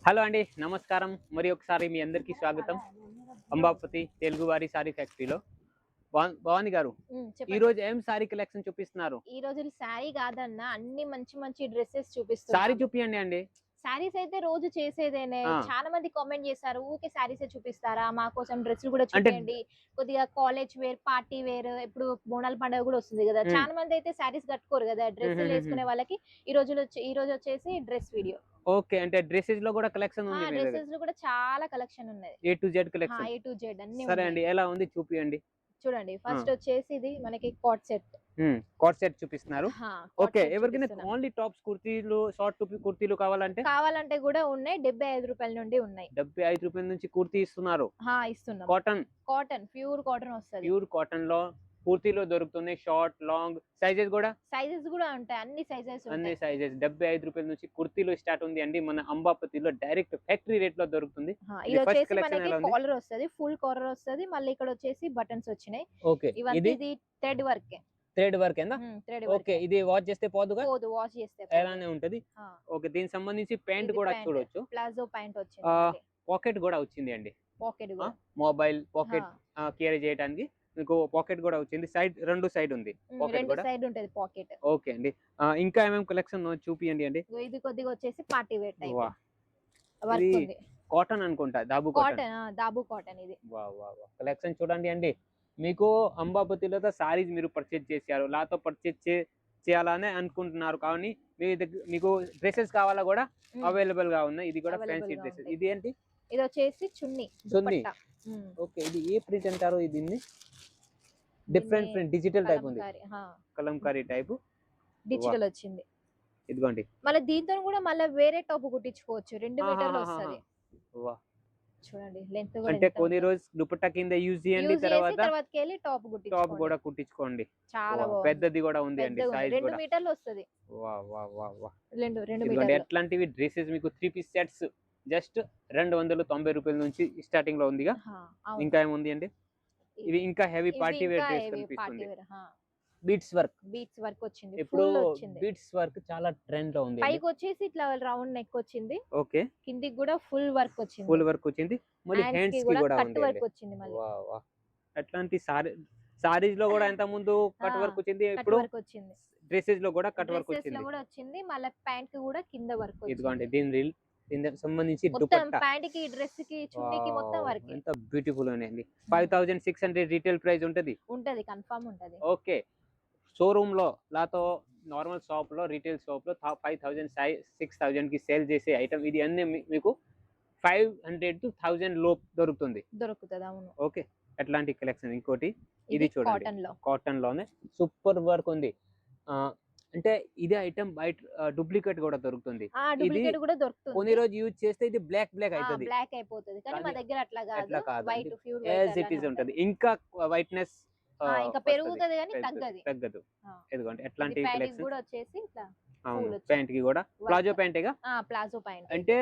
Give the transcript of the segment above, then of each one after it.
Hello అండి, నమస్కారం. మరి ఒకసారి మీ అందరికీ స్వాగతం అంబాపతి తెలుగువారి సారీ ఫ్యాక్టరీలో. భవాని గారు, ఈ చెప్పండి. రోజు ఏం సారీ కలెక్షన్ చూపిస్తున్నారు? ఈ రోజు శారీ కాదన్న అన్ని మంచి మంచి డ్రెస్సెస్ సారీ చూపిస్తున్నాము. చూపియండి అండి. శారీస్ అయితే రోజు చేసేదేనే. ఆ, చాలా మంది కామెంట్ చేశారు, ఊకే శారీసే చూపిస్తారా, మా కోసం డ్రెస్సులు కూడా అంటే చూపించండి, కొద్దిగా కాలేజ్ వేర్, పార్టీ వేర్, ఇప్పుడు బోనాల పండుగ కూడా వస్తుంది కదా, ఉమ్, చాలా మంది అయితే శారీస్ కట్టుకోరు కదా, ఉమ్, డ్రెస్సులు ఉమ్, ఉమ్. వేసుకునే వాళ్ళకి ఈ రోజు వచ్చేసి డ్రెస్ వీడియో. ఓకే, అంటే డ్రెస్సెస్ లో కూడా కలెక్షన్ ఉంది మీ దగ్గర? డ్రెస్సెస్ లో కూడా చాలా కలెక్షన్ ఉన్నది. A to Z collection. A to Z అన్ని సరే ఉన్నాయి. అండి, ఎలా ఉంది చూపియండి. చూడండి, ఫస్ట్ వచ్చేసి ఇది మనకి కాట్ సెట్. కోట్ సెట్ చూపిస్తున్నారు. కాట్ ఓకే, సెట్ ఎవరికైనా చూపిస్తున్నాం. ఓన్లీ టాప్స్ కుర్తీలు, షార్ట్ కుర్తీలు కావాలంటే కావాలంటే కూడా ఉన్నాయి, 75 రూపాయల నుండి ఉన్నాయి. ₹75 నుంచి కుర్తీ ఇస్తున్నారు. ఇస్తున్నాం. కాటన్, ప్యూర్ కాటన్ వస్తది. ప్యూర్ కాటన్ లో పూర్తిలో దొరుకుతున్నాయి. షార్ట్, లాంగ్ సైజెస్ కూడా సైజెస్ కూడా ఉంటాయి, అన్ని సైజెస్ అన్ని ఉంటాయి. సైజెస్ ₹75 నుంచి కుర్తీలో స్టార్ట్ ఉంది అండి. మన అంబాపతిలో డైరెక్ట్ ఫ్యాక్టరీ రేట్ లో దొరుకుతుంది. ఇది ఫస్ట్ వచ్చేసి కలెక్షన్ మనకి ఎలా ఉంది? కాలర్ వస్తది, ఫుల్ కాలర్ వస్తది, మళ్ళీ ఇక్కడ వచ్చేసి బటన్స్ వచ్చినాయి. ఓకే, ఇవంతా ఇది ఇది థ్రెడ్ వర్క్. థ్రెడ్ వర్క్ ఏందా? Thread work. ఓకే, ఇది వాష్ చేస్తే పోదుగా, పోదు, వాష్ చేస్తే ఎలానే ఉంటది. ఆ, ఓకే, దీనికి సంబంధించి ప్యాంట్ ఇది కూడా ప్యాంట్, చూడొచ్చు. ప్లాజో ప్యాంట్ వచ్చింది. పాకెట్ కూడా వచ్చింది అండి. పాకెట్ కూడా. మొబైల్ పాకెట్ క్యారీ చేయడానికి మీకు పాకెట్ కూడా వచ్చింది. రెండు సైడ్ ఉంది పాకెట్ రెండు కూడా. సైడ్ ఉంటది పాకెట్. ఓకే అండి, ఇంకా ఏమేమి కలెక్షన్ చూపియండి అండి. ఇది కొద్దిగా వచ్చేసి పార్టీ వేర్ టైప్ వా, వర్క్ ఇది ఉంది. కాటన్ అనుకుంటా, దాబు కాటన్. కాటన్, దాబు కాటన్ ఇది. వా వా వా, కలెక్షన్ చూడండి అండి. మీకు అంబాపతిలో సారీస్ మీరు పర్చేజ్ చేశారు, లాతో పర్చేజ్ చేయాలని అనుకుంటున్నారు, కానీ మీ దగ్గర మీకు డ్రెస్సెస్ కావాలా కూడా అవైలబుల్ గా ఉన్నాయి. ఇది కూడా Available ఫ్యాన్సీ గా డ్రెస్సెస్. ఉంటాయి. ఇది ఏంటి? ఇది వచ్చేసి చున్నీ, చున్నీ. దుపట్టా. ఓకే, ఇది ఏ ప్రింట్ అంటారు? దీన్ని డిఫరెంట్ ప్రింట్, డిజిటల్ టైప్ ఉంది, కలంకారీ టైప్. డిజిటల్ వచ్చింది. ఇదిగోండి. మళ్ళీ దీంతో కూడా మళ్ళీ వేరే టాప్ కుట్టించుకోవచ్చు, 2 మీటర్లు వస్తది. వా, చూడండి లెంత్ కూడా అంటే ఎంత కొన్ని ఉందో. రోజు దుపట్టా కింద యూజ్ చేయండి, యూజ్ చేసి తర్వాత తర్వాతకెళ్ళి టాప్ టాప్ కుట్టించుకోండి. కూడా కుట్టించుకోండి. చాలా వా, బాగుంది. పెద్దది కూడా ఉంది అండి, పెద్దగా ఉంది, సైజ్ 2 కూడా. మీటర్లు వస్తది. వా వా వా వా, 2 ఇదిగోండి. మీటర్లు. ఎట్లాంటివి డ్రెస్సెస్ మీకు 3 పీస్ సెట్స్ జస్ట్ ₹290 నుంచి స్టార్టింగ్ లో ఉందిగా. అవును. ఇంకా ఏముంది అండి? ఇవి ఇంకా హెవీ ఇవి పార్టీ వేర్ ఇంకా డ్రెస్ heavy party కనిపిస్తుంది. wear. Beads work. Beads work వచ్చింది, ఇప్పుడు ఫుల్ వచ్చింది. బీట్స్ వర్క్ చాలా ట్రెండ్ లో ఉంది. పైకి వచ్చేసి ఇట్లా రౌండ్ నెక్ వచ్చింది, ఓకే, కిందికి కూడా ఫుల్ వర్క్ వచ్చింది. ఫుల్ వర్క్ వచ్చింది, మళ్ళీ Hands హ్యాండ్స్ కి కి కూడా కూడా కట్ ఉంది వర్క్ అండి. వచ్చింది మళ్ళీ. వా వా, అట్లాంటి సారీస్ లో కూడా ఎంత ముందు కట్ వర్క్ వచ్చింది, కట్ ఇప్పుడు వర్క్ వచ్చింది. డ్రెస్సెస్ లో కూడా కట్ వర్క్ డ్రెస్సెస్ లో వచ్చింది. కూడా వచ్చింది, మళ్ళీ ప్యాంట్ కి కూడా కింద వర్క్ ఇదిగోండి, వచ్చింది. దీనికి సంబంధించి మొత్తం దుపట్టా. ప్యాంట్ కి, డ్రెస్ కి, చున్నీకి మొత్తం వావ్, వర్క్ ఎంత బ్యూటిఫుల్ అండి. 5600 రీటైల్ ప్రైస్ ఉంటది. ఉంటది, కన్ఫర్మ్ ఉంటది. ఓకే, షోరూమ్ లో లాతో నార్మల్ షాప్ లో, రీటైల్ షాప్ లో 5000 6000 కి సేల్ చేసే ఐటమ్ ఇది. అన్ని మీకు 500 to 1000 లోపు దొరుకుతుంది. దొరుకుతుంది, అవును. ఓకే, అట్లాంటి కలెక్షన్. ఇంకోటి ఇది చూడండి, కాటన్ లో. కాటన్ లోనే సూపర్ వర్క్ ఉంది. అంటే ఇదే ఐటమ్ బయట డూప్లికేట్ కూడా దొరుకుతుంది. డూప్లికేట్ కూడా దొరుకుతుంది. కొన్ని రోజు యూజ్ చేస్తే ఇది బ్లాక్ అవుతుంది. బ్లాక్ అయిపోతుంది, కానీ మా దగ్గర అట్లా అట్లా కాదు, కాదు, white, pure as white it is ఉంటది. ఇంకా వైట్నెస్ ఇంకా పెరుగుతది కానీ తగ్గది. తగ్గదు. ఇదిగోండి, ఇది ఎట్లాంటి ప్యాంట్ కలెక్షన్. కూడా వచ్చేసి ఇట్లా అవును, వచ్చింది. ప్యాంట్ కి కూడా ప్లాజో ప్యాంటేగా. ప్లాజో ప్యాంట్ అంటే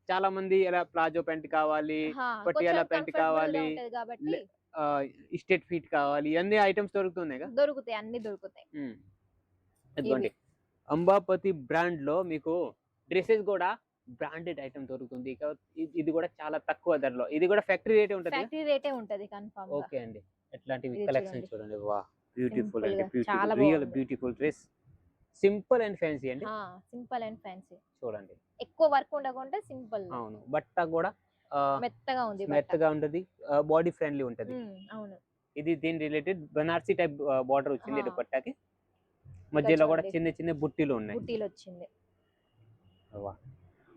చాలా మంది ఇలా ప్లాజో ప్యాంట్ కావాలి, పటియాలా ప్యాంట్ కావాలి, కాబట్టి స్టేట్ ఫిట్ కావాలి, అన్ని ఐటమ్స్ దొరుకుతున్నాయి. దొరుకుతాయి, అన్ని దొరుకుతాయి. ఇదిగోండి, అంబాపతి బ్రాండ్ లో మీకు డ్రెస్సెస్ కూడా బ్రాండెడ్ ఐటమ్ దొరుకుతుంది. ఇది కూడా చాలా తక్కువ ధరలో. ఇది కూడా ఫ్యాక్టరీ రేటే ఉంటుంది. ఫ్యాక్టరీ రేటే ఉంటది కన్ఫర్మ్ గా. ఓకే అండి, ఎట్లాంటివి ఇది కలెక్షన్ చూడండి. వా, బ్యూటిఫుల్ Simple అండి, గా, చాలా రియల్ బాగుంది. Beautiful dress. Simple and fancy అండి. సింపుల్ అండ్ ఫ్యాన్సీ, చూడండి. ఎక్కువ వర్క్ ఉండకుండా సింపుల్. అవును, బట్ట కూడా మెత్తగా ఉంది, మెత్తగా ఉంటది, బాడీ ఫ్రెండ్లీ ఉంటది. అవును. ఇది దీని రిలేటెడ్ బనార్సీ టైప్ బార్డర్ వచ్చింది దుపట్టాకి. మధ్యలో చూడండి, కూడా చిన్న చిన్న బుట్టీలు ఉన్నాయి. బుట్టీలు వచ్చింది.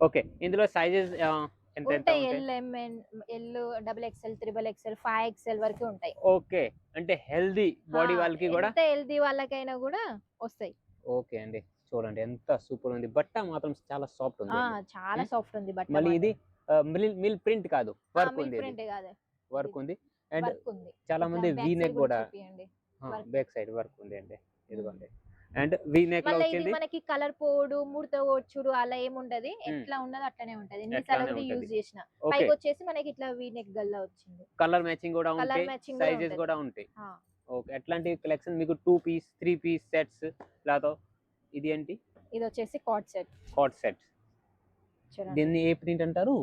ఓకే, ఇందులో సైజెస్ ఎంత ఎంత ఉంటాయి, ఉంటాయి? L, MN, L, XXL, XXL, 5XL వరకు ఉంటాయి. ఓకే, అంటే హెల్దీ బాడీ వాళ్ళకి కూడా. ఎంత హెల్దీ వాళ్ళకైనా కూడా వస్తాయి. ఓకే అండి, చూడండి ఎంత సూపర్ ఉంది. బట్ట మాత్రం చాలా సాఫ్ట్ ఉంది. చాలా సాఫ్ట్ ఉంది బట్ట. మళ్ళీ ఇది మిల్ ప్రింట్ కాదు, వర్క్ ఉంది. ప్రింట్ కాదు, వర్క్ ఉంది. అండ్ వర్క్ ఉంది. చాలా మంది వి నెక్ కూడా, బ్యాక్ సైడ్ వర్క్ ఉంది అండి. ఇదిగోండి, అండ్ వి నెక్ లో మళ్ళీ ఇది వచ్చింది. మనకి కలర్ పోడు, ముడత వచ్చుడు అలా ఏముండదు, ఎట్లా ఉన్నదో అట్లనే ఉంటది. ఎన్నిసార్లు కూడా యూజ్ చేసిన. పైకి వచ్చేసి మనకి ఇట్లా వి నెక్ గల్లా వచ్చింది. కలర్ మ్యాచింగ్ కూడా కలర్ ఉంటాయి, మ్యాచింగ్ సైజెస్ కూడా ఉంటాయి. ఓకే, అట్లాంటి కలెక్షన్ మీకు 2 పీస్ 3 పీస్ సెట్స్ లాతో. ఇది ఏంటి? ఇది వచ్చేసి కాట్ సెట్. కాట్ సెట్ చూడండి దీన్ని ఏ ప్రింట్ అంటారు?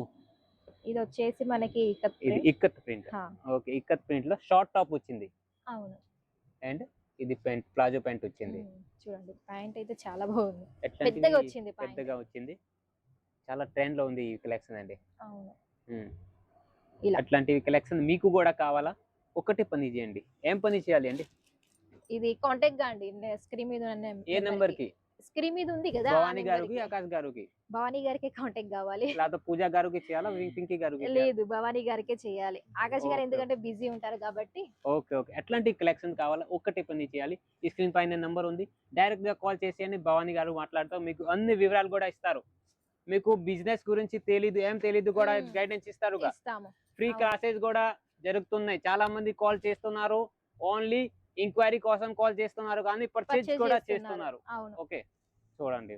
ఇది వచ్చేసి మనకి ఇక్కత్ ఇది print. ఇక్కత్ ప్రింట్. హా, ఓకే, ఇక్కత్ ప్రింట్ లో షార్ట్ టాప్ వచ్చింది అవును. అండ్ ఇది ప్యాంట్, ప్లాజో ప్యాంట్ వచ్చింది. చూడండి ప్యాంట్ అయితే చాలా బాగుంది, ఎట్లాంటివి పెద్దగా వచ్చింది ప్యాంట్. పెద్దగా వచ్చింది, చాలా ట్రెండ్ లో ఉంది ఈ కలెక్షన్ అండి. అవును, ఉమ్. ఇలా. అట్లాంటివి కలెక్షన్ మీకు కూడా కావాలా? ఒకటి పని చేయండి. ఏం పని చేయాలి అండి? ఇది కాంటాక్ట్ గా అండి, స్క్రీన్ మీద ఉన్న ఏ నెంబర్ కి? స్క్రీన్ మీద ఉంది కదా, ఆ భవానీ నెంబర్ గారికి, కి. ఆకాష్ గారికి, భవానీ గారికి కాంటాక్ట్ కావాలి. లేదా పూజా గారికి చేయాలా, పింకీ గారికి? లేదు, భవానీ గారికే చేయాలి. ఆకాష్ గారు ఓకే. ఎందుకంటే బిజీ ఉంటారు కాబట్టి. ఓకే ఓకే, ఎట్లాంటి కలెక్షన్ కావాలా? ఒక్కటే పని చేయాలి. ఈ స్క్రీన్ పైన నెంబర్ ఉంది, డైరెక్ట్ గా కాల్ చేసేయండి. భవానీ గారు మాట్లాడతాం, మీకు అన్ని వివరాలు కూడా ఇస్తారు. మీకు బిజినెస్ గురించి తెలీదు, ఏం తెలీదు కూడా గైడెన్స్ ఇస్తారు. ఇస్తాము. ఫ్రీ అవును. క్లాసెస్ కూడా జరుగుతున్నాయి. చాలా మంది కాల్ చేస్తున్నారు, ఓన్లీ ఇంక్వైరీ కోసం కాల్ చేస్తున్నారు, కానీ పర్చేజ్ Purchase కూడా చేస్తున్నారు. చేస్తున్నారు. అవును, ఓకే, చూడండి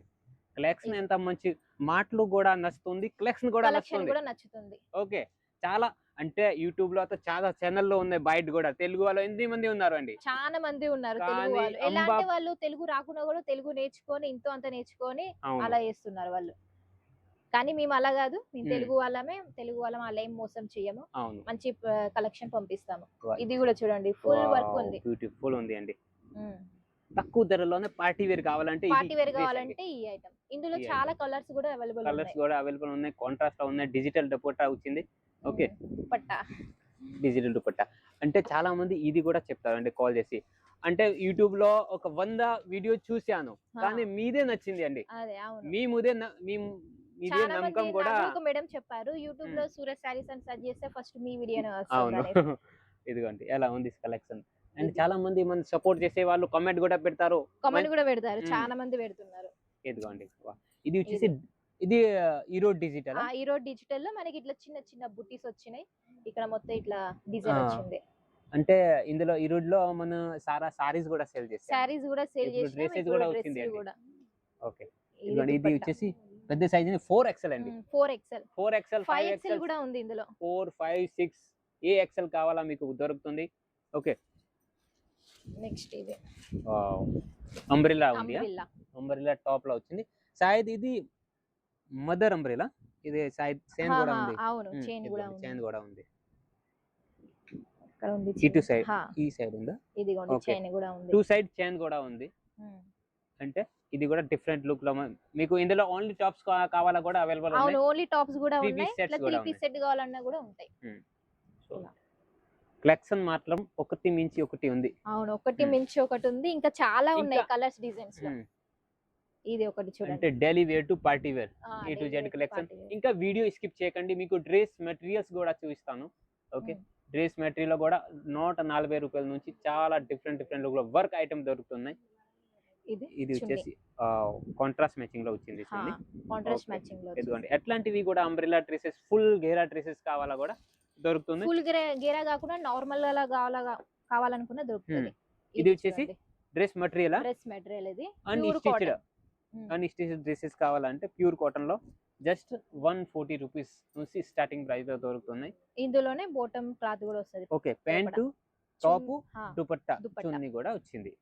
కలెక్షన్ ఎంత మంచి, మాటలు కూడా నచ్చుతుంది, కలెక్షన్ కూడా కలెక్షన్ నచ్చుతుంది. కూడా నచ్చుతుంది. ఓకే, చాలా అంటే యూట్యూబ్ లో అయితే చాలా ఛానల్లో ఉన్నాయి, బయట కూడా తెలుగు వాళ్ళు ఎన్ని మంది ఉన్నారు అండి. చాలా మంది ఉన్నారు కానీ తెలుగు వాళ్ళు. ఎలా అంబా- అంటే వాళ్ళు తెలుగు రాకుండా కూడా తెలుగు నేర్చుకొని ఇంతో అంత నేర్చుకొని అవును. అలా చేస్తున్నారు వాళ్ళు. కానీ మేము అలా కాదు, మేము Hmm. తెలుగు వాళ్ళం అలా ఏం మోసం చెయ్యము, అవును, మంచి కలెక్షన్ పంపిస్తాము. Wow. ఇది కూడా చూడండి ఫుల్ వర్క్ ఉంది. బ్యూటిఫుల్ ఉంది అండి. తక్కువ ధరలోనే పార్టీ వేర్ కావాలంటే పార్టీ వేర్ కావాలంటే ఈ ఐటమ్. ఇందులో ఈ చాలా కలర్స్ కూడా అవైలబుల్ కలర్స్ ఉన్నాయి. కూడా అవైలబుల్ ఉన్నాయి, కాంట్రాస్ట్ లో ఉన్నాయి, డిజిటల్ దుపట్టా వచ్చింది. ఓకే, పట్టా. డిజిటల్ దుపట్టా అంటే చాలా మంది ఇది కూడా చెప్తారు అంటే కాల్ చేసి, అంటే యూట్యూబ్ లో ఒక 100 వీడియో చూశాను, కానీ మీదే నచ్చింది అండి. అదే, అవును. మీదే చాలా నమ్మకం మంది కూడా. నాకు ఒక మేడం చెప్పారు, యూట్యూబ్ లో సూరత్ సారీస్ అని సెర్చ్ చేస్తే ఫస్ట్ మీ వీడియోనే అవును. వస్తుంది. ఇదిగోండి ఎలా ఉంది కలెక్షన్. అండ్ చాలా మంది మన సపోర్ట్ చేసే వాళ్ళు కామెంట్ కూడా పెడతారు, కామెంట్ కూడా పెడతారు, Hmm. చాలా మంది పెడుతున్నారు. ఇదిగోండి ఇది వచ్చేసి ఇది ఈరోడ్ డిజిటల్. ఈ రోజు డిజిటల్ లో మనకి ఇట్లా చిన్న చిన్న బుట్టీస్ వచ్చినాయి, ఇక్కడ మొత్తం ఇట్లా డిజైన్ వచ్చింది. అంటే ఇందులో ఈరోడ్ లో మన సారీస్ కూడా సేల్ చేస్తారు, సారీస్ కూడా సేల్ ఇప్పుడు చేసినాం, dresses ఇప్పుడు కూడా డ్రెస్ వచ్చింది అండి. కూడా. ఓకే, ఇది వచ్చేసి పెద్ద సైజ్ 4XL అండి. 4XL 4XL 5XL 5XL కూడా ఉంది ఇందులో. 4 5 6 ఏ XL కావాలా మీకు దొరుకుతుంది. ఓకే, నెక్స్ట్ ఇది అంబ్రెల్లా ఉంది, అంబ్రెల్లా. అంబ్రెల్లా టాప్ లో వచ్చింది. సాయిద్ ఇది మదర్ అంబ్రెల్లా, ఇది సాయిద్ చైన్ కూడా ఉంది. అవును, చైన్ కూడా ఉంది. చైన్ కూడా ఉంది. ఇక్కడ ఉంది ఇటు chain. సైడ్, హా, ఈ సైడ్ ఉందా? ఇదిగోండి Okay. చైన్ కూడా ఉంది. 2 సైడ్ చైన్ కూడా ఉంది. అంటే ఇది కూడా డిఫరెంట్ లుక్ లో మీకు ఇందులో ఓన్లీ టాప్స్ కావాలా కూడా అవైలబుల్ అవును, ఉన్నాయి. ఓన్లీ టాప్స్ కూడా 3 piece ఉన్నాయి, sets ఇట్లా కూడా 3 piece సెట్ కావాలన్నా కూడా ఉంటాయి. ఇలా. కలెక్షన్ మాత్రం ఒకటి మించి ఒకటి ఉంది. అవును, ఒకటి Hmm. మించి ఒకటి ఉంది, ఇంకా చాలా ఉన్నాయి ఇంకా- కలర్స్ డిజైన్స్ లో. ఇది ఒకటి అంటే చూడండి, daily wear to party wear, A to daily Z wear collection. party wear. ఇంకా వీడియో స్కిప్ చేయకండి, మీకు డ్రెస్ మెటీరియల్స్ కూడా చూపిస్తాను. ఓకే, డ్రెస్ మెటీరియల్ లో కూడా 140 రూపాయల నుంచి చాలా డిఫరెంట్ లుక్ లో వర్క్ ఐటమ్ దొరుకుతున్నాయి. ఇది వచ్చేసి కాంట్రాస్ట్ మ్యాచింగ్ లో వచ్చింది చూడండి. Contrast Okay. మ్యాచింగ్ లో ఇదిగోండి ఎట్లాంటివి కూడా అంబ్రెల్లా డ్రెస్సెస్, ఫుల్ గేరా డ్రెస్సెస్ కావాలా కూడా దొరుకుతుంది. ఫుల్ గేరా కాకుండా నార్మల్ గా కావాలనుకున్నా దొరుకుతుంది. ఇది వచ్చేసి డ్రెస్ మెటీరియల్ డ్రెస్ మెటీరియల్, ఇది అన్‌స్టిచ్డ్ అన్‌స్టిచ్డ్ డ్రెస్సెస్ కావాలంటే ప్యూర్ కాటన్ లో జస్ట్ 140 రూపీస్ నుంచి స్టార్టింగ్ ప్రైస్ లో దొరుకుతున్నాయి. ఇందులోనే బాటమ్ క్లాత్ కూడా వస్తది. Okay, pant, top, dupatta, dupatta. Chunni కూడా వచ్చింది.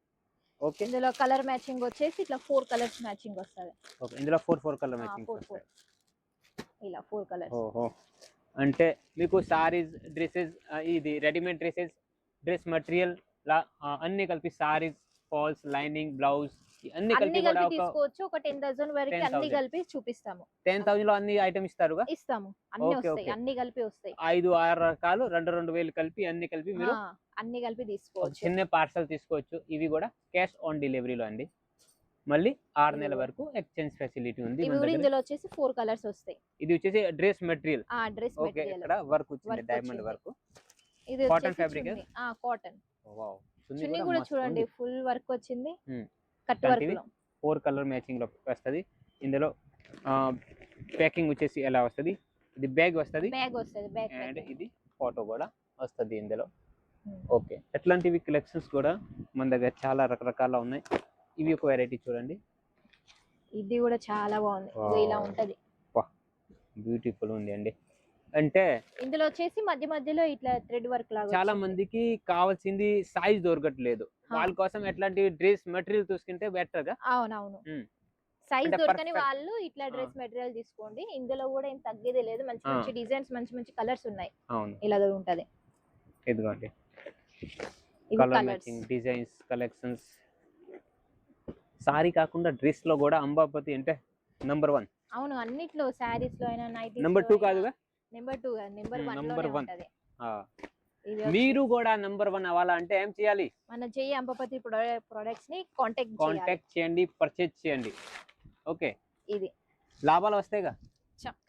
ఓకే, ఇందులో కలర్ మ్యాచింగ్ వచ్చేసి ఇట్లా 4 కలర్స్ మ్యాచింగ్ వస్తది. ఓకే, ఇందులో 4 కలర్ మ్యాచింగ్ 4 ఇలా 4 కలర్స్. ఓహో, అంటే మీకు సారీస్, డ్రెస్సెస్, ఇది రెడీమేడ్ డ్రెస్సెస్, డ్రెస్ మెటీరియల్ అన్ని కలిపి సారీస్, ఫాల్స్, లైనింగ్, బ్లౌజ్ అన్ని కలిపి కూడా ఒక తీసుకోవచ్చు. ఒక 10 డజన్ వరకు 10,000. అన్ని కలిపి చూపిస్తాము. 10,000 లో అన్ని ఐటమ్ ఇస్తారుగా? ఇస్తాము, అన్ని Okay, వస్తాయి, okay. అన్ని కలిపి వస్తాయి. 5-6 రకాలు 2,000 కలిపి అన్ని కలిపి మీరు అన్ని కలిపి ఒక తీసుకోవచ్చు. చిన్న పార్సల్ తీసుకోవచ్చు. ఇవి కూడా క్యాష్ ఆన్ డెలివరీలో అండి. మళ్ళీ 6 నెలల వరకు ఎక్స్చేంజ్ ఫెసిలిటీ ఉంది ఇవి మన కూడా దగ్గర. ఇందులో వచ్చేసి 4 కలర్స్ వస్తాయి. ఇది వచ్చేసి dress material. Dress okay, material. ఇక్కడ వర్క్ వచ్చింది, Work డైమండ్ వచ్చింది. వర్క్. ఇది Cotton వచ్చేసి fabric చున్నీ. కాటన్ వావ్, చున్నీ కూడా చూడండి, ఫుల్ వర్క్ వచ్చింది, Hmm. కట్ వర్క్ ఇట్లాంటివి లో. 4 కలర్ మ్యాచింగ్ లో వస్తది. ఇందులో ప్యాకింగ్ వచ్చేసి ఎలా వస్తది, ఇది బ్యాగ్ వస్తది బ్యాగ్ వస్తది, బ్యాగ్ అండ్ ఇది ఫోటో కూడా వస్తది ఇందులో. Hmm. ఓకే, ఎట్లాంటివి కలెక్షన్స్ కూడా మన దగ్గర చాలా రకరకాల ఉన్నాయి. ఇవి ఒక వెరైటీ చూడండి, ఇది కూడా చాలా బాగుంది. ఇగో ఇలా ఉంటది, బ్యూటిఫుల్ ఉంది అండి. అంటే ఇందులో వచ్చేసి మధ్య మధ్యలో ఇట్లా థ్రెడ్ వర్క్ లాగా చాలా వచ్చింది. మందికి కావాల్సింది సైజ్ దొరకట్లేదు, వాళ్ళ కోసం ఎట్లాంటి డ్రెస్ మెటీరియల్ చూసుకుంటే బెటర్ గా. అవునవును, Hmm. సైజ్ అంటే దొరకని perfect. వాళ్ళు ఇట్లా డ్రెస్ మెటీరియల్ తీసుకోండి. ఇందులో కూడా ఏం తగ్గేదే లేదు. మంచి మంచి డిజైన్స్, మంచి మంచి కలర్స్ ఉన్నాయి. అవును, ఇలా ఉంటది. ఇదిగోండి ఇవి colour colours. Matching designs collections. Sorry కాకుండా డ్రెస్ లో కూడా అంబాపతి అంటే నంబర్ 1. అవును, అన్నిట్లో సారీస్ లో అయినా నైటీస్ నంబర్ 2 కాదుగా, నెంబర్ 2 కాదు, నెంబర్ 1 నంబర్ లోనే 1. ఉంటది. మీరు కూడా నంబర్ 1 అవ్వాలంటే ఏం చేయాలి? మన జై అంబాపతి ప్రొడక్ట్స్ ని కాంటాక్ట్ చేయండి, పర్చేజ్ చేయండి. ఓకే, ఇది లాభాలు వస్తాయిగా,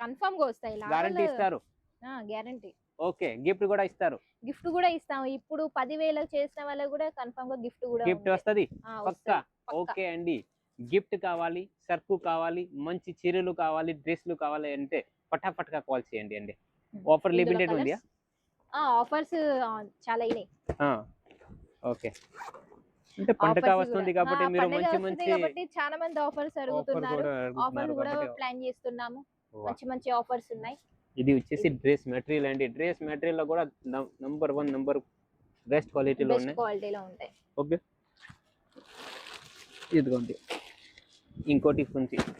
కన్ఫర్మ్ గా వస్తాయి. గ్యారంటీ ఇస్తారు. గ్యారంటీ. ఓకే, గిఫ్ట్ కూడా ఇస్తారు. గిఫ్ట్ కూడా ఇస్తాం. ఇప్పుడు 10,000 చేసిన వాళ్ళకి కూడా కన్ఫర్మ్ గా గిఫ్ట్ కూడా వస్తది పక్కా. పక్కా. ఓకే అండి, గిఫ్ట్ కావాలి, సర్కు కావాలి, మంచి చీరలు కావాలి, డ్రెస్లు కావాలి అంటే ఫటాఫట్గా కాల్ చేయండి అండి. ఆఫర్ లిమిటెడ్ ఉందా? ఆఫర్స్ చాలా అయినాయి. ఓకే, అంటే పండగ వస్తుంది కాబట్టి మీరు మంచి మంచి కాబట్టి చాలా మంది ఆఫర్స్ అడుగుతున్నారు. ఆఫర్స్ కూడా ప్లాన్ చేస్తున్నాము. మంచి మంచి ఆఫర్స్ ఉన్నాయి. ఇది వచ్చేసి డ్రెస్ మెటీరియల్ అండి. డ్రెస్ మెటీరియల్ లో కూడా నంబర్ 1 నంబర్ బెస్ట్ క్వాలిటీలో ఉంటాయి. ఓకే, ఇదిగోండి ఇంకోటి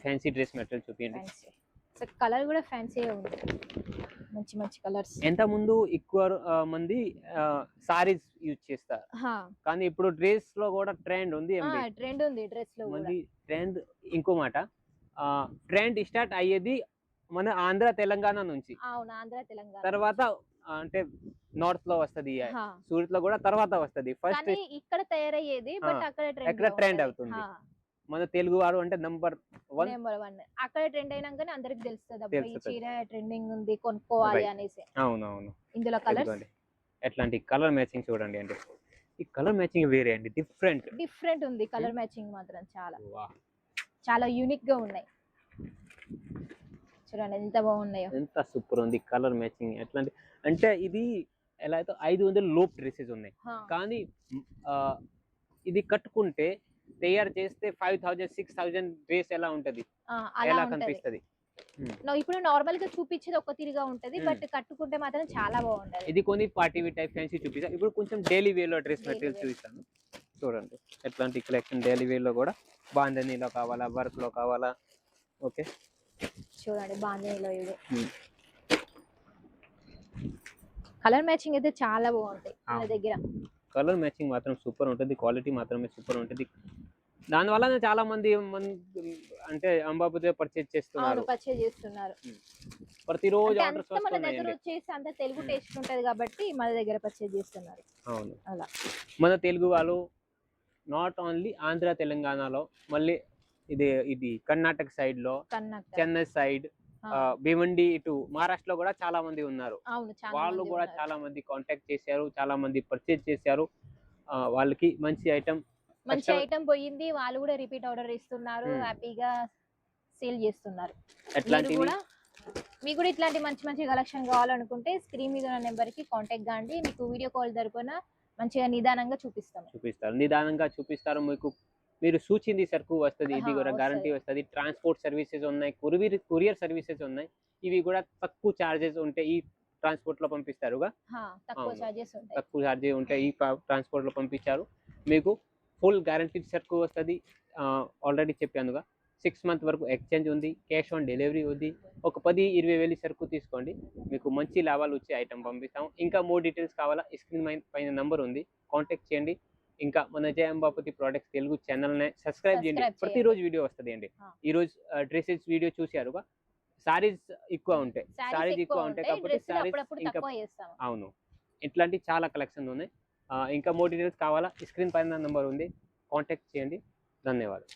ఫ్యాన్సీ డ్రెస్ మెటీరియల్ చూపించండి. కలర్ కూడా ఫ్యాన్సీగా ఉంది. మంచి మంచి కలర్స్. ఎంత ముందు ఎక్కువ మంది సారీస్ యూజ్ చేస్తారు, కానీ ఇప్పుడు డ్రెస్ లో కూడా ట్రెండ్ ఉంది. ట్రెండ్ ఉంది డ్రెస్ లో కూడా. ట్రెండ్ ఇంకో మాట, ట్రెండ్ స్టార్ట్ అయ్యేది మన ఆంధ్ర తెలంగాణ నుంచి. అవును, ఆంధ్ర తెలంగాణ తర్వాత అంటే నార్త్ లో వస్తది, సూరత్ లో కూడా తర్వాత వస్తది. ఫస్ట్ ఇక్కడ తయారయ్యేది, బట్ అక్కడ ట్రెండ్ అవుతుంది. మన తెలుగు వాడు అంటే నంబర్ 1. అక్కడ ట్రెండ్ అయినాకనే అందరికి తెలుస్తుంది ఈ చీర ట్రెండింగ్ ఉంది, కొనుక్కోవాలి అనేసి. అవునవును. ఇందులో కలర్స్ ఎట్లాంటి కలర్ మ్యాచింగ్ చూడండి అండి. ఈ కలర్ మ్యాచింగ్ వేరే అండి, డిఫరెంట్ ఉంది. కలర్ మ్యాచింగ్ మాత్రం చాలా యూనిక్ గా ఉన్నాయి. చూడండి ఎంత బాగున్నాయో, ఎంత సూపర్ ఉంది కలర్ మ్యాచింగ్. ఎట్లాంటి అంటే ఇది ఎలా అయితే 500 లోప్ డ్రెస్సెస్ ఉన్నాయి, కానీ ఇది కట్టుకుంటే తయారు చేస్తే 5,000 6,000 డ్రెస్ ఎలా ఉంటది, ఎలా కనిపిస్తది. ఇప్పుడు నార్మల్ గా చూపించేది ఒక తీరుగా ఉంటది, బట్ కట్టుకుంటే మాత్రం చాలా బాగుంటది. ఇది కొన్ని పార్టీ వేర్ టైప్ ఫ్యాన్సీ చూపిస్తా. ఇప్పుడు కొంచెం డైలీ వేర్ లో డ్రెస్ మెటీరియల్ చూపిస్తాను. చూడండి ఎట్లాంటి కలెక్షన్ డైలీ వేర్ లో కూడా బాంధనీలో కావాలా, వర్క్ లో కావాలా. ఓకే, చూడండి బాంధనీలో ఇది కలర్ మ్యాచింగ్ అయితే చాలా బాగుంటాయి మన దగ్గర. కలర్ మ్యాచింగ్ మాత్రం సూపర్ ఉంటుంది, క్వాలిటీ మాత్రమే సూపర్ ఉంటుంది. దానివల్ల చాలా మంది అంటే అంబాపతి పర్చేజ్ చేస్తున్నారు. ప్రతిరోజు ఆర్డర్స్ మన దగ్గర వచ్చేసి అంత తెలుగు టేస్ట్ ఉంటది కాబట్టి మన దగ్గర పర్చేజ్ చేస్తున్నారు. అవును, అలా మన తెలుగు వాళ్ళు నాట్ ఓన్లీ ఆంధ్ర తెలంగాణలో, మళ్ళీ ఇది కర్ణాటక సైడ్ లో, చెన్నై సైడ్, భీమండి ఇటు మహారాష్ట్రలో కూడా చాలా మంది ఉన్నారు. వాళ్ళు కూడా చాలా మంది కాంటాక్ట్ చేశారు, చాలా మంది పర్చేజ్ చేశారు. వాళ్ళకి మంచి ఐటమ్ పోయింది, వాళ్ళు కూడా రిపీట్ ఆర్డర్ ఇస్తున్నారు, హ్యాపీగా సేల్ చేస్తున్నారు. మీకు కూడా ఇట్లాంటి మంచి మంచి కలెక్షన్ కావాలనుకుంటే స్క్రీన్ మీద ఉన్న నెంబర్ కి కాంటాక్ట్ కాండి. మీకు వీడియో కాల్ తరపున మంచిగా నిదానంగా నిదానంగా చూపిస్తారు. మీకు మీరు సూచింది సరుకు వస్తుంది, ఇది కూడా గ్యారంటీ వస్తుంది. ట్రాన్స్పోర్ట్ సర్వీసెస్ ఉన్నాయి, కొరియర్ సర్వీసెస్ ఉన్నాయి. ఇవి కూడా తక్కువ చార్జెస్ ఉంటాయి, ఈ ట్రాన్స్పోర్ట్ లో పంపిస్తారుగా. తక్కువ చార్జెస్ ఉంటాయి, ఈ ట్రాన్స్పోర్ట్ లో పంపించారు. మీకు ఫుల్ గ్యారంటీ సరుకు వస్తుంది. ఆల్రెడీ చెప్పానుగా 6 months వరకు ఎక్స్చేంజ్ ఉంది, క్యాష్ ఆన్ డెలివరీ ఉంది. ఒక 10-20 వేలు సరుకు తీసుకోండి, మీకు మంచి లాభాలు వచ్చే ఐటమ్ పంపిస్తాం. ఇంకా మోర్ డీటెయిల్స్ కావాలా, స్క్రీన్ పైన నంబర్ ఉంది, కాంటాక్ట్ చేయండి. ఇంకా మన జై అంబాపతి ప్రొడక్ట్స్ తెలుగు ఛానల్ ని సబ్స్క్రైబ్ చేయండి. ప్రతిరోజు వీడియో వస్తుంది అండి. ఈ రోజు డ్రెస్సెస్ వీడియో చూసారుగా, సారీస్ ఎక్కువ ఉంటాయి కాబట్టి సారీస్ ఇంకా అవును, ఇట్లాంటి చాలా కలెక్షన్ ఉన్నాయి. ఇంకా మోర్ డీటెయిల్స్ కావాలా, స్క్రీన్ పైన నంబర్ ఉంది, కాంటాక్ట్ చేయండి. ధన్యవాదాలు.